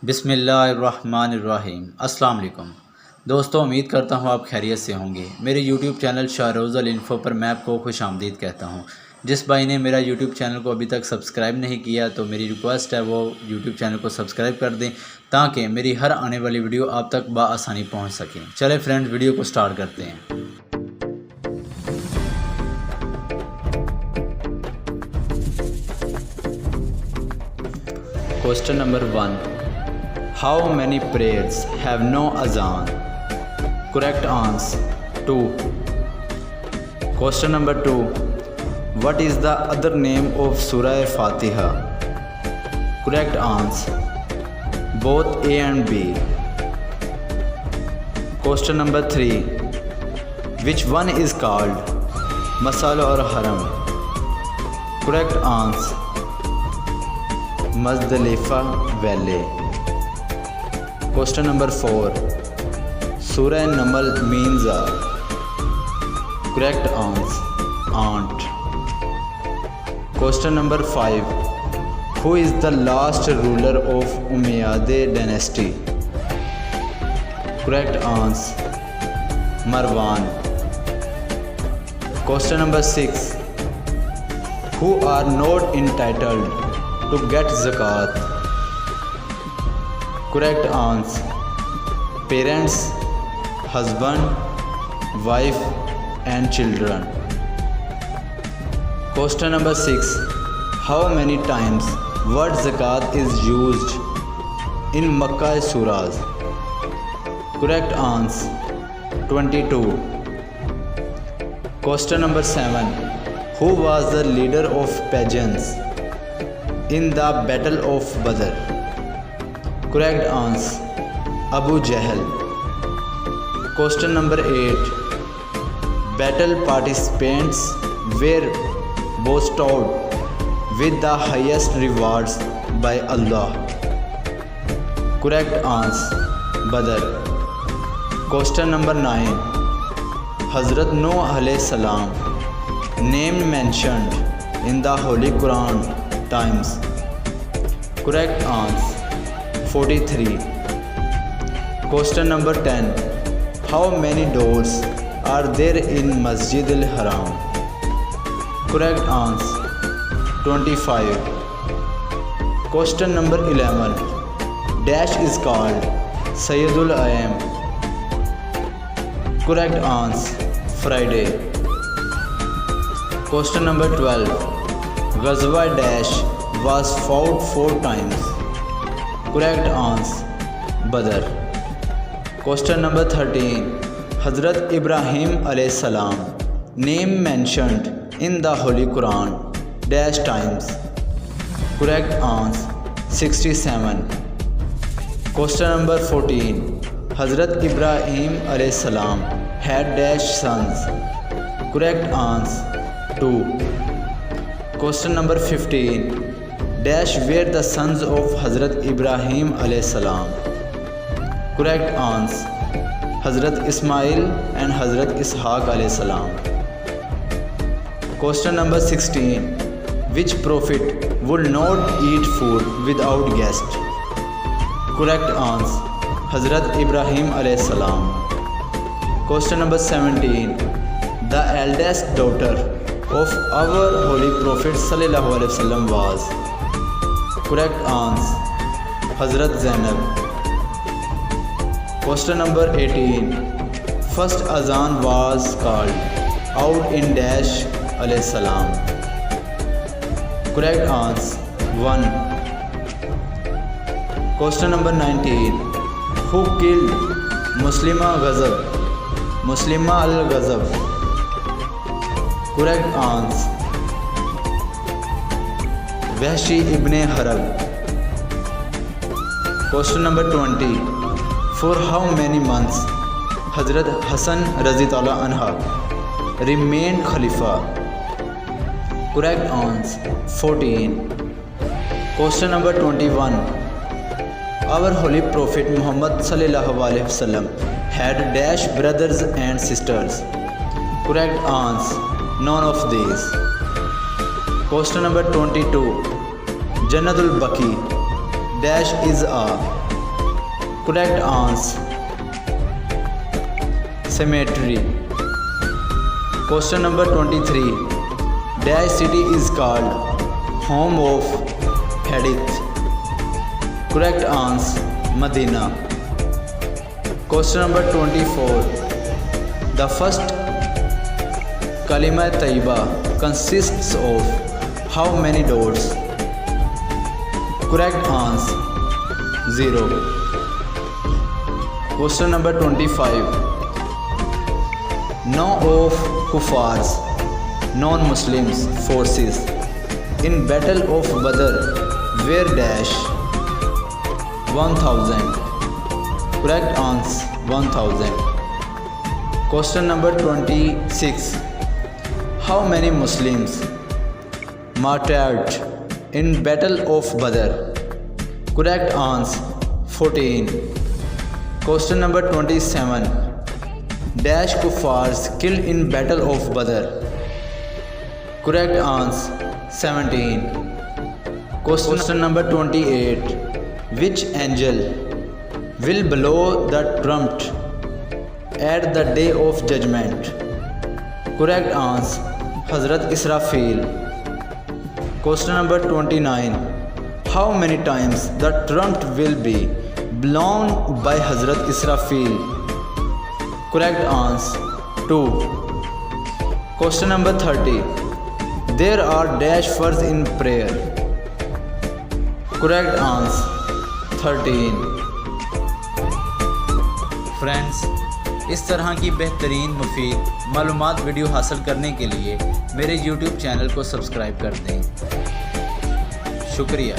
بسم اللہ الرحمن الرحیم۔ السلام علیکم دوستو، امید کرتا ہوں آپ خیریت سے ہوں گے۔ میرے یوٹیوب چینل شاہروز الانفو پر میں آپ کو خوش آمدید کہتا ہوں۔ جس بھائی نے میرا یوٹیوب چینل کو ابھی تک سبسکرائب نہیں کیا تو میری ریکویسٹ ہے وہ یوٹیوب چینل کو سبسکرائب کر دیں تاکہ میری ہر آنے والی ویڈیو آپ تک بآسانی پہنچ سکیں۔ چلے فرینڈ، ویڈیو کو سٹارٹ کرتے ہیں۔ Question number 1. How many prayers have no azan? Correct answer 2. Question number 2. What is the other name of Surah Fatiha? Correct answer both A and B. Question number 3. Which one is called Masal or Haram? Correct answer Muzdalifa Valley. Question number 4. Surah Namal means a. Correct answer aunt. Question number 5. Who is the last ruler of Umayyad dynasty? Correct answer Marwan. Question number 6. Who are not entitled to get zakat? Correct answer parents, husband, wife and children. Question number 6. How many times word zakat is used in Makkah surahs? Correct answer 22. Question number 7. Who was the leader of pagans in the Battle of Badr? Correct answer Abu Jahl. Question number 8. Battle participants were bestowed with the highest rewards by Allah. Correct answer Badr. Question number 9. Hazrat Nuh alayhi salam name mentioned in the Holy Quran times? Correct answer 43. Question number 10. How many doors are there in Masjid al-Haram? Correct answer 25. Question number 11. Dash is called Sayyidul Ayam. Correct answer Friday. Question number 12. Ghazwa Dash was fought 4 times. Correct answer Badr. Question number 13. Hazrat Ibrahim alayhi salam name mentioned in the Holy Quran dash times? Correct answer 67. Question number 14. Hazrat Ibrahim alayhi salam had dash sons? Correct answer 2. Question number 15. Dash were the sons of Hazrat Ibrahim alayhi salam? Correct answer Hazrat Ismail and Hazrat Ishaq alayhi salam. Question number 16. Which prophet would not eat food without guest? Correct answer Hazrat Ibrahim alayhi salam. Question number 17. The eldest daughter of our holy prophet sallallahu alaihi wasallam was? Correct answer Hazrat Zainab. Question number 18. First azan was called out in dash alayhi salam? Correct answer 1. Question number 19. Who killed Muslima al-Ghazab? Correct answer Wahshi ibn Harb. Question number 20. For how many months Hazrat Hassan Raziyallahu anha remained Khalifa? Correct answer 14. Question number 21. Our holy prophet Muhammad sallallahu alaihi wasallam had dash brothers and sisters? Correct answer none of these. Question number 22. Jannatul Baqi dash is a? Correct answer. Cemetery. Question number 23. Dash city is called home of hadith. Correct answer. Medina. Question number 24. The first Kalima Tayyiba consists of how many doors? Correct answer. 0. Question number 25. None of Kufar's non-Muslims forces in Battle of Badr were dash 1000. Correct answer. 1000. Question number 26. How many Muslims martyred in Battle of Badr? Correct answer. 14. Question number 27. Dash kuffars killed in Battle of Badr. Correct answer. 17. Question number 28. Which angel will blow the trumpet at the day of judgment? Correct answer. Hazrat Israfil. Question number 29. How many times the trumpet will be blown by Hazrat Israfil? Correct answer. 2. Question number 30. There are dash words in prayer. Correct answer. 13. Friends, اس طرح کی بہترین مفید معلومات video حاصل کرنے کے لیے میرے YouTube چینل کو سبسکرائب کر دیں. شکریہ.